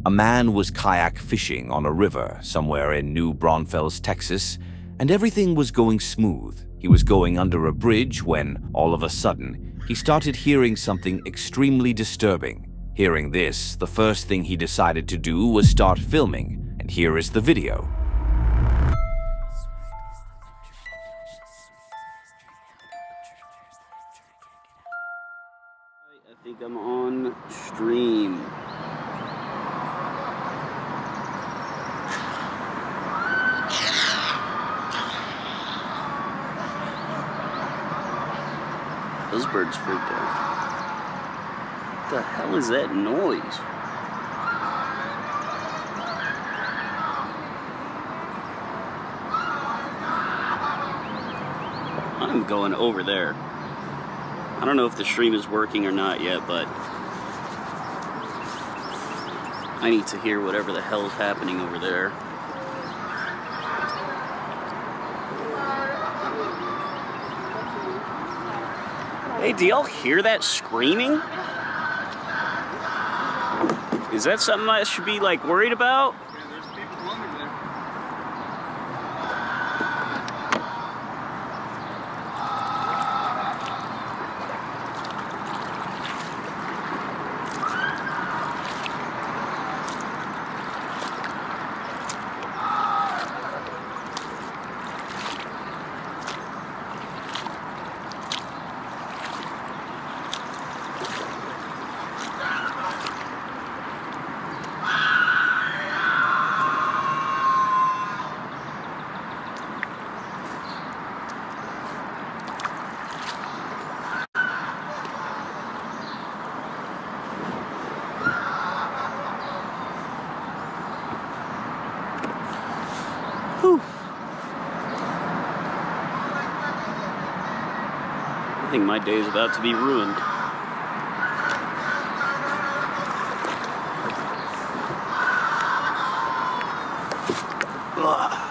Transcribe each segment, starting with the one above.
A man was kayak fishing on a river somewhere in New Braunfels, Texas, and everything was going smooth. He was going under a bridge when, all of a sudden, he started hearing something extremely disturbing. Hearing this, the first thing he decided to do was start filming, and here is the video. I think I'm on stream. Those birds freaked out. What the hell is that noise? I'm going over there. I don't know if the stream is working or not yet, but I need to hear whatever the hell is happening over there. Hey, do y'all hear that screaming? Is that something I should be like worried about? Yeah, there's people under there. I think my day is about to be ruined. Ugh.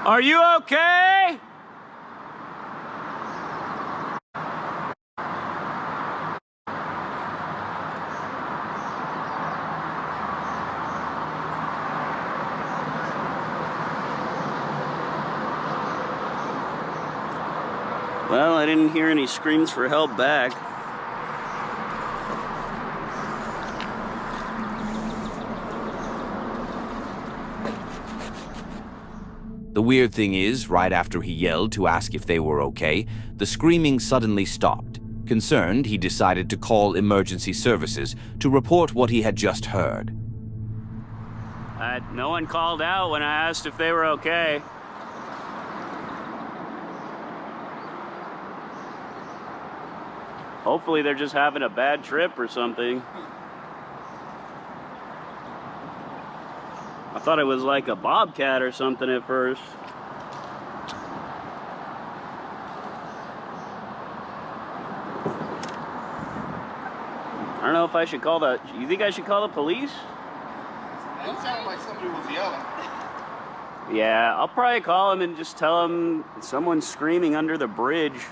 Are you okay? Well, I didn't hear any screams for help back. The weird thing is, right after he yelled to ask if they were okay, the screaming suddenly stopped. Concerned, he decided to call emergency services to report what he had just heard. No one called out when I asked if they were okay. Hopefully they're just having a bad trip or something. I thought it was like a bobcat or something at first. I don't know if I should call the... You think I should call the police? It sounded like somebody was yelling. Yeah, I'll probably call them and just tell them someone's screaming under the bridge.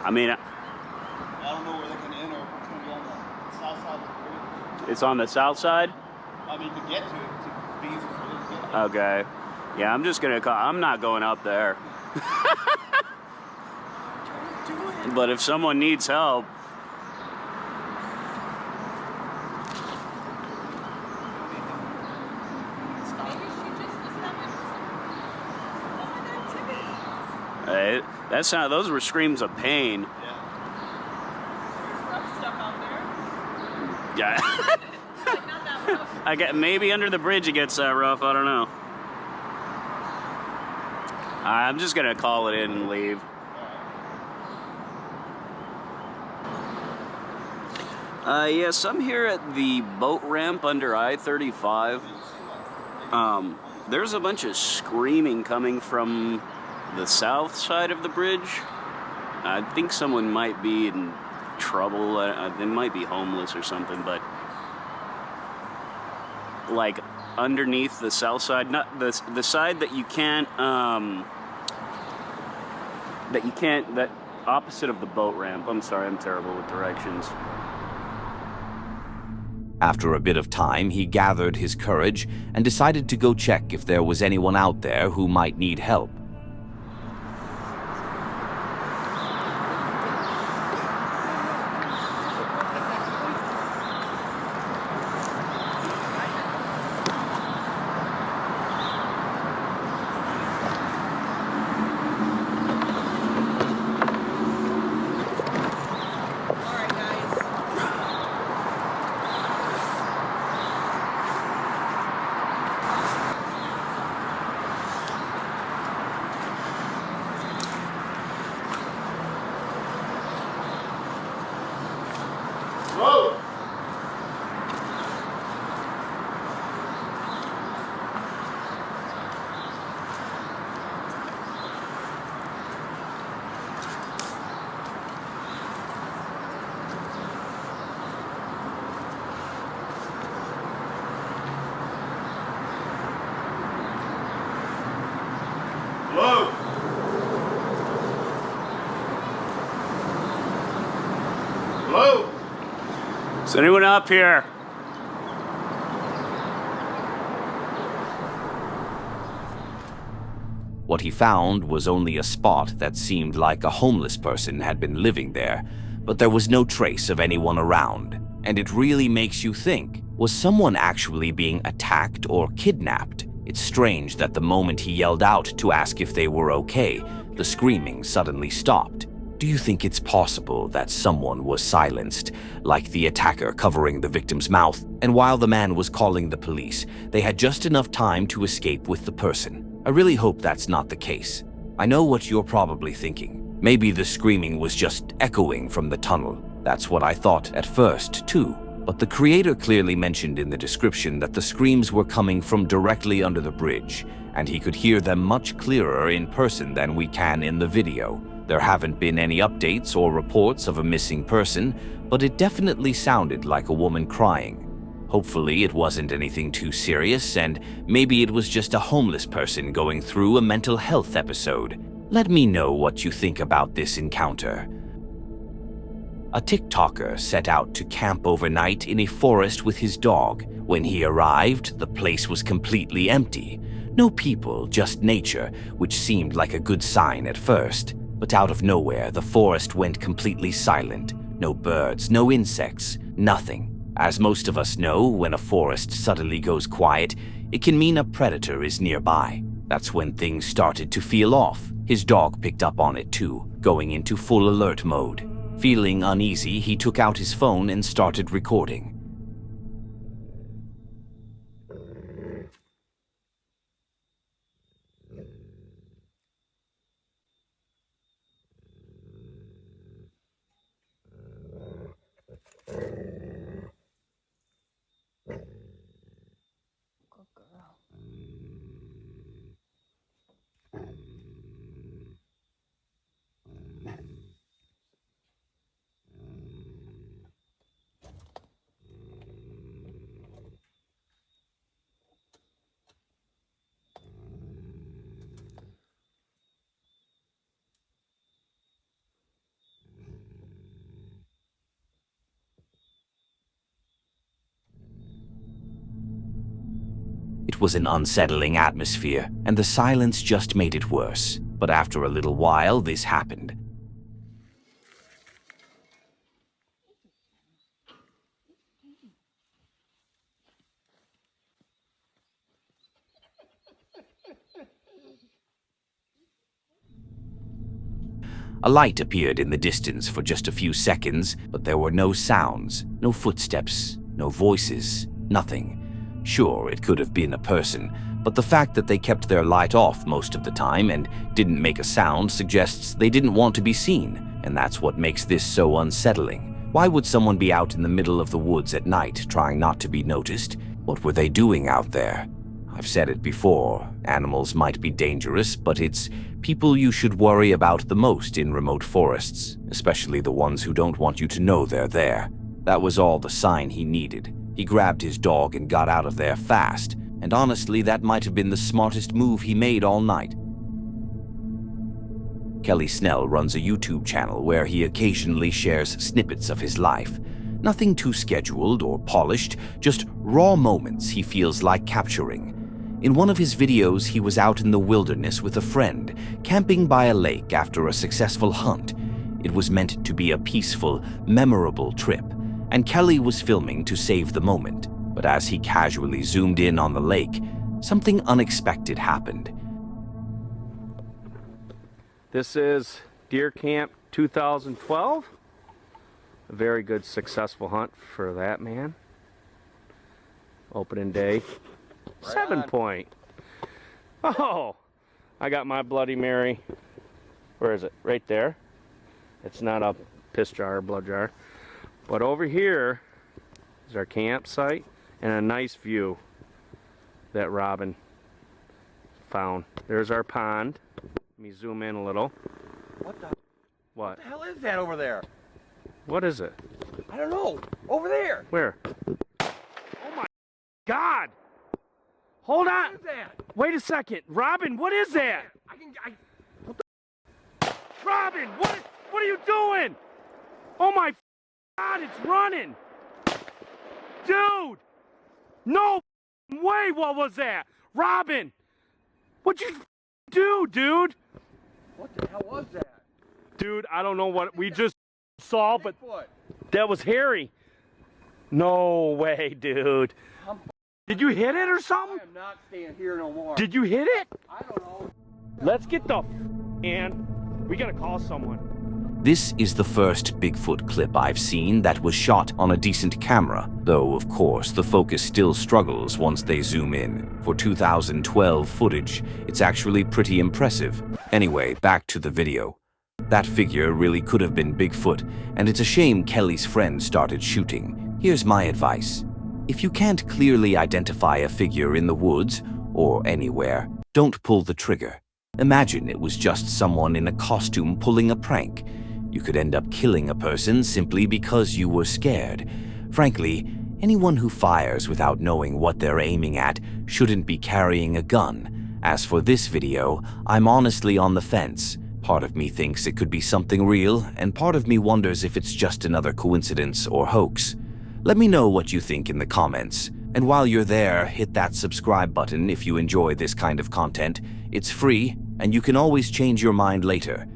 I mean... I don't know where they're going to enter. If it's going to be on the south side of the bridge. It's on the south side? I mean, to get to it, to be easy for them to get there. Okay. Yeah, I'm just going to call... I'm not going up there. But if someone needs help... Those were screams of pain. Yeah. There's rough stuff out there. Yeah. Like, not that rough. I get maybe under the bridge it gets rough. I don't know. I'm just gonna call it in and leave. Yes, I'm here at the boat ramp under I-35. There's a bunch of screaming coming from the south side of the bridge. I think someone might be in trouble. They might be homeless or something, but like underneath the south side, not the side that you can't, that opposite of the boat ramp. I'm sorry, I'm terrible with directions. After a bit of time, he gathered his courage and decided to go check if there was anyone out there who might need help. Whoa! Hello? Hello? Is anyone up here? What he found was only a spot that seemed like a homeless person had been living there, but there was no trace of anyone around. And it really makes you think, was someone actually being attacked or kidnapped? It's strange that the moment he yelled out to ask if they were okay, the screaming suddenly stopped. Do you think it's possible that someone was silenced, like the attacker covering the victim's mouth, and while the man was calling the police, they had just enough time to escape with the person? I really hope that's not the case. I know what you're probably thinking. Maybe the screaming was just echoing from the tunnel. That's what I thought at first, too. But the creator clearly mentioned in the description that the screams were coming from directly under the bridge, and he could hear them much clearer in person than we can in the video. There haven't been any updates or reports of a missing person, but it definitely sounded like a woman crying. Hopefully it wasn't anything too serious, and maybe it was just a homeless person going through a mental health episode. Let me know what you think about this encounter. A TikToker set out to camp overnight in a forest with his dog. When he arrived, the place was completely empty. No people, just nature, which seemed like a good sign at first. But out of nowhere, the forest went completely silent. No birds, no insects, nothing. As most of us know, when a forest suddenly goes quiet, it can mean a predator is nearby. That's when things started to feel off. His dog picked up on it too, going into full alert mode. Feeling uneasy, he took out his phone and started recording. It was an unsettling atmosphere, and the silence just made it worse. But after a little while, this happened. A light appeared in the distance for just a few seconds, but there were no sounds, no footsteps, No voices, nothing. Sure, it could have been a person, but the fact that they kept their light off most of the time and didn't make a sound suggests they didn't want to be seen, and that's what makes this so unsettling. Why would someone be out in the middle of the woods at night trying not to be noticed? What were they doing out there? I've said it before, animals might be dangerous, but it's people you should worry about the most in remote forests, especially the ones who don't want you to know they're there. That was all the sign he needed. He grabbed his dog and got out of there fast, and honestly, that might have been the smartest move he made all night. Kelly Snell runs a YouTube channel where he occasionally shares snippets of his life. Nothing too scheduled or polished, just raw moments he feels like capturing. In one of his videos, he was out in the wilderness with a friend, camping by a lake after a successful hunt. It was meant to be a peaceful, memorable trip, and Kelly was filming to save the moment. But as he casually zoomed in on the lake, something unexpected happened. This is Deer Camp 2012. A very good, successful hunt for that man. Opening day. 7 point. Oh, I got my Bloody Mary. Where is it? Right there. It's not a piss jar or blood jar. But over here is our campsite and a nice view that Robin found. There's our pond. Let me zoom in a little. What the? What? What the hell is that over there? What is it? I don't know. Over there. Where? Oh my God! Hold on. What is that? Wait a second, Robin. What is that? What the? Robin, what are you doing? Oh my God! It's running, dude. No way. What was that, Robin? What'd you do, dude? What the hell was that? Dude, I don't know what we just saw, but Bigfoot. that was Harry. No way, dude. Did you hit it or I something? am not staying here no more. Did you hit it? I don't know. Let's get the and we gotta call someone. This is the first Bigfoot clip I've seen that was shot on a decent camera, though of course the focus still struggles once they zoom in. For 2012 footage, it's actually pretty impressive. Anyway, back to the video. That figure really could have been Bigfoot, and it's a shame Kelly's friend started shooting. Here's my advice. If you can't clearly identify a figure in the woods, or anywhere, don't pull the trigger. Imagine it was just someone in a costume pulling a prank. You could end up killing a person simply because you were scared. Frankly, anyone who fires without knowing what they're aiming at shouldn't be carrying a gun. As for this video, I'm honestly on the fence. Part of me thinks it could be something real, and part of me wonders if it's just another coincidence or hoax. Let me know what you think in the comments. And while you're there, hit that subscribe button if you enjoy this kind of content. It's free, and you can always change your mind later.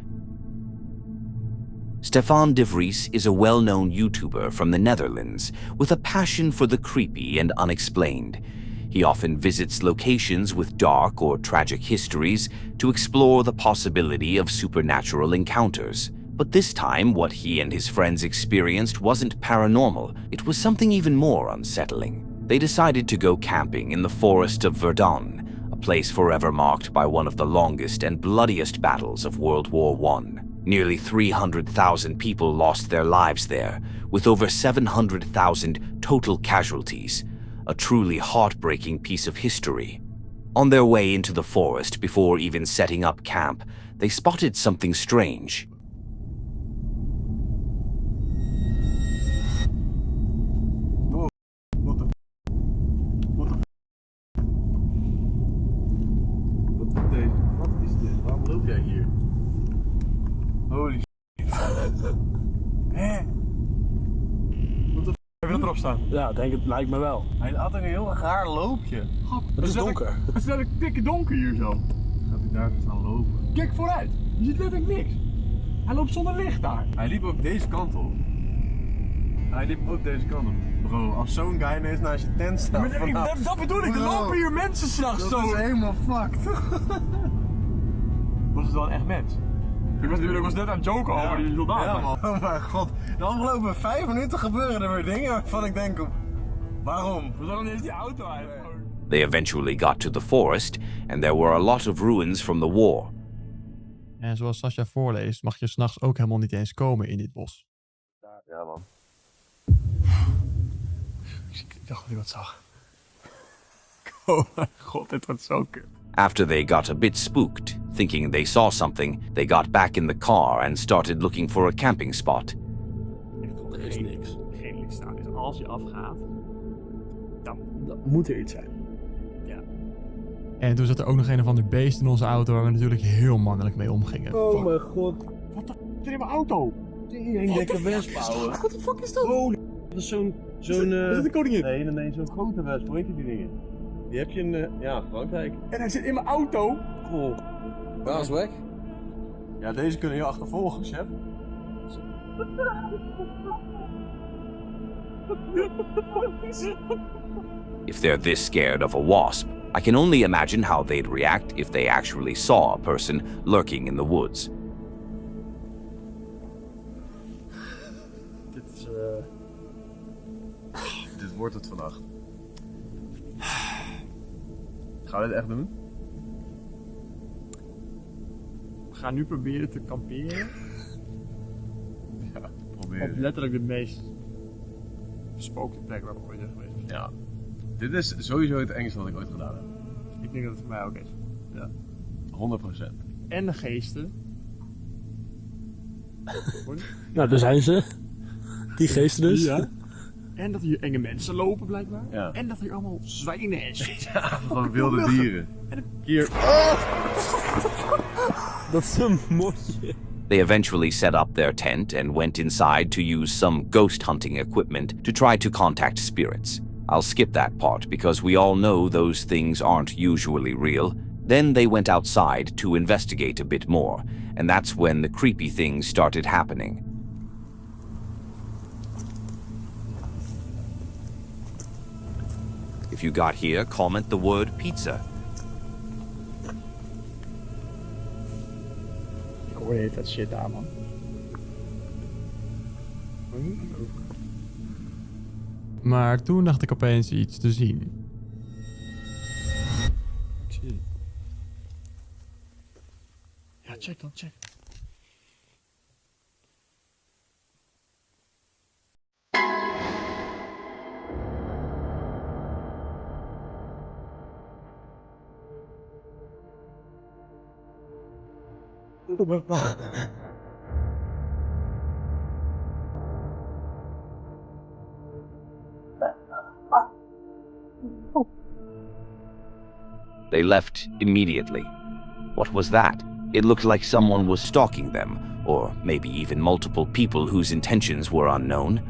Stefan de Vries is a well-known YouTuber from the Netherlands with a passion for the creepy and unexplained. He often visits locations with dark or tragic histories to explore the possibility of supernatural encounters. But this time, what he and his friends experienced wasn't paranormal. It was something even more unsettling. They decided to go camping in the Forest of Verdun, a place forever marked by one of the longest and bloodiest battles of World War I. Nearly 300,000 people lost their lives there, with over 700,000 total casualties. A truly heartbreaking piece of history. On their way into the forest, before even setting up camp, they spotted something strange. Wat is dit? Waarom loop jij hier? Holy shit. Hè? Wat de heb je erop staan? Ja, denk het lijkt me wel. Hij had een heel raar loopje. Het is donker. Het is letterlijk dikke donker hier zo. Gaat hij daar staan lopen? Kijk vooruit. Je ziet letterlijk niks. Hij loopt zonder licht daar. Hij liep ook deze kant op. Hij liep ook deze kant op. Bro, als zo'n guy ineens naast je tent staat. Dat bedoel ik, er lopen hier mensen s'nachts zo. Dat is helemaal fucked. Was het wel een echt mens? Ik was net aan het joken over die soldaat. Ja man, oh mijn god. De afgelopen 5 minuten gebeuren er weer dingen waarvan ik denk, Waarom? Waarom is die auto eigenlijk? They eventually got to the forest, and there were a lot of ruins from the war. En zoals Sascha voorleest, mag je 's nachts ook helemaal niet eens komen in dit bos. Ja, man. Ik dacht dat ik wat zag. Oh mijn god, dit wordt zo kut. After they got a bit spooked, thinking they saw something, they got back in the car and started looking for a camping spot. Er is niks. Geen licht staan. Dus als je afgaat, dan Moet er iets zijn. En toen zat er ook nog een of ander beest in onze auto waar we natuurlijk heel mannelijk mee omgingen. Oh mijn god. Wat de f*** in mijn auto? Tering dikke wesp, ouwe. Wat de fuck is dat? Holy. Dat is zo'n... Dat is de koningin. Nee, zo'n grote wesp. Hoe heet die dingen? Die heb je in, Frankrijk. En hij zit in mijn auto. Cool. Waar is weg? Ja, deze kunnen je achtervolgen, chef. If they're this scared of a wasp, I can only imagine how they'd react if they actually saw a person lurking in the woods. Dit is, Dit wordt het vannacht. Gaan we dit echt doen? we gaan nu proberen te kamperen. Ja, Op proberen. letterlijk de meest bespookte plek waar we ooit zijn geweest. Ja. Dit is sowieso het engste wat ik ooit gedaan heb. Ik denk dat het voor mij ook is. 100%. En de geesten. Nou, daar zijn ze. Die geesten dus. Ja. En dat hier enge mensen lopen blijkbaar. Ja. En dat hier allemaal zwijnen en shit. Van wilde dieren. Hier. Dat is een motje. They eventually set up their tent and went inside to use some ghost hunting equipment to try to contact spirits. I'll skip that part because we all know those things aren't usually real. Then they went outside to investigate a bit more, and that's when the creepy things started happening. If you got here, comment the word pizza. Ik hoor heet dat shit daar, man. Maar toen dacht ik opeens iets te zien. Ik zie het. Ja, check dan, check. They left immediately. What was that? It looked like someone was stalking them, or maybe even multiple people whose intentions were unknown.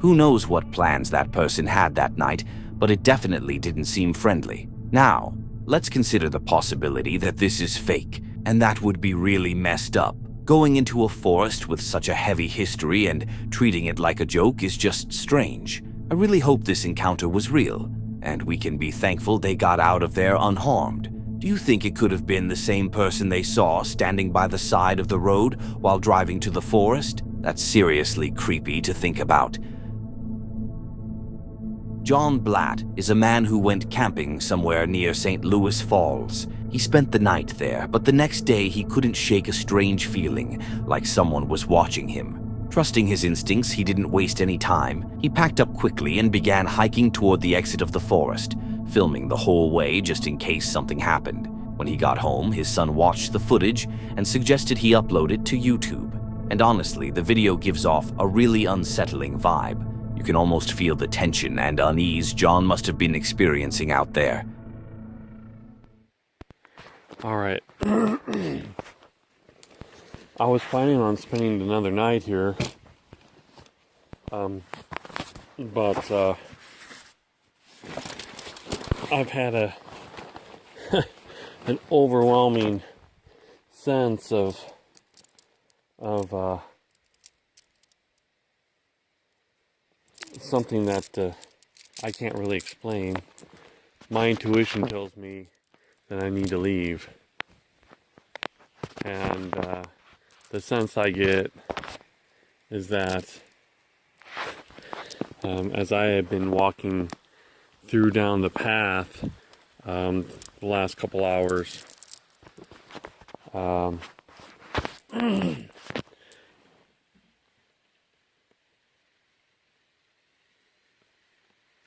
Who knows what plans that person had that night, but it definitely didn't seem friendly. Now, let's consider the possibility that this is fake, and that would be really messed up. Going into a forest with such a heavy history and treating it like a joke is just strange. I really hope this encounter was real, and we can be thankful they got out of there unharmed. Do you think it could have been the same person they saw standing by the side of the road while driving to the forest? That's seriously creepy to think about. John Blatt is a man who went camping somewhere near St. Louis Falls. He spent the night there, but the next day he couldn't shake a strange feeling, like someone was watching him. Trusting his instincts, he didn't waste any time. He packed up quickly and began hiking toward the exit of the forest, filming the whole way just in case something happened. When he got home, his son watched the footage and suggested he upload it to YouTube. And honestly, the video gives off a really unsettling vibe. You can almost feel the tension and unease John must have been experiencing out there. All right. I was planning on spending another night here, but I've had an overwhelming sense of something that I can't really explain. My intuition tells me that I need to leave, and the sense I get is that as I have been walking through down the path the last couple hours.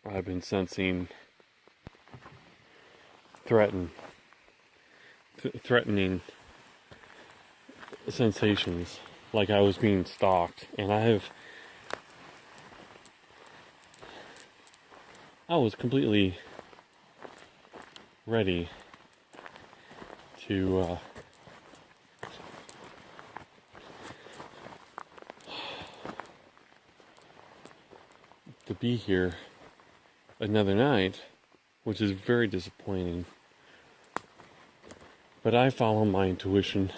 I've been sensing threatening sensations, like I was being stalked, and I was completely ready to be here another night, which is very disappointing. But I follow my intuition.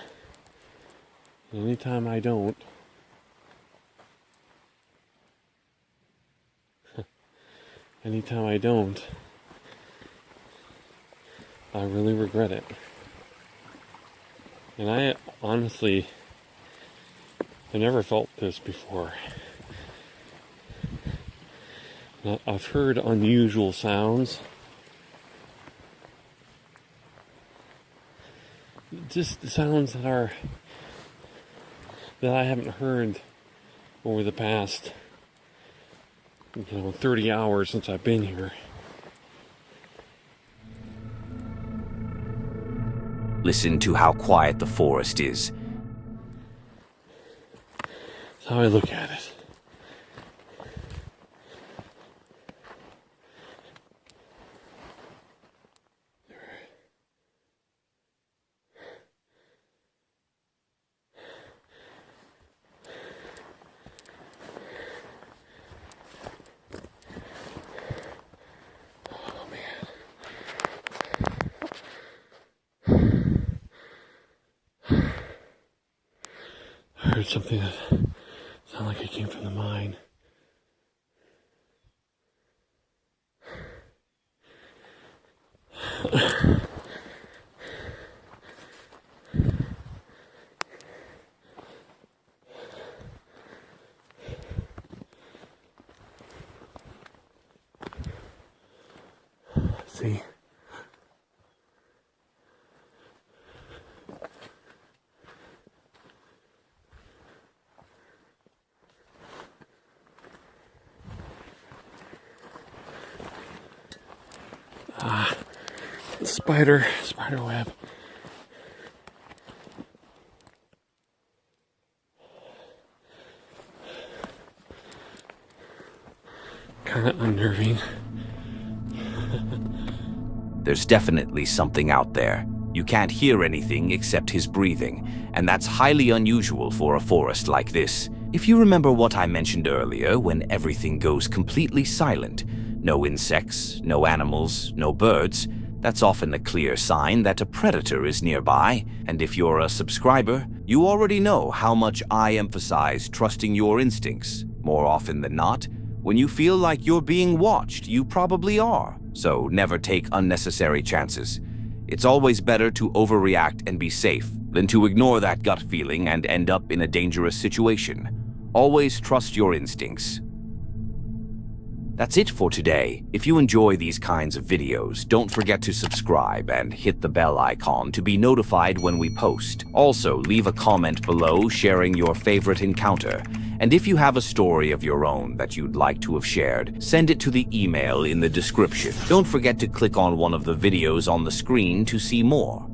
Anytime I don't, I really regret it. And I honestly, I never felt this before. I've heard unusual sounds. Just sounds that I haven't heard over the past 30 hours since I've been here. Listen to how quiet the forest is. That's how I look at it. I heard something that sounded like it came from the mine. See? Spider web. Kind of unnerving. There's definitely something out there. You can't hear anything except his breathing, and that's highly unusual for a forest like this. If you remember what I mentioned earlier, when everything goes completely silent, no insects, no animals, no birds, that's often a clear sign that a predator is nearby. And if you're a subscriber, you already know how much I emphasize trusting your instincts. More often than not, when you feel like you're being watched, you probably are. So never take unnecessary chances. It's always better to overreact and be safe than to ignore that gut feeling and end up in a dangerous situation. Always trust your instincts. That's it for today. If you enjoy these kinds of videos, don't forget to subscribe and hit the bell icon to be notified when we post. Also, leave a comment below sharing your favorite encounter. And if you have a story of your own that you'd like to have shared, send it to the email in the description. Don't forget to click on one of the videos on the screen to see more.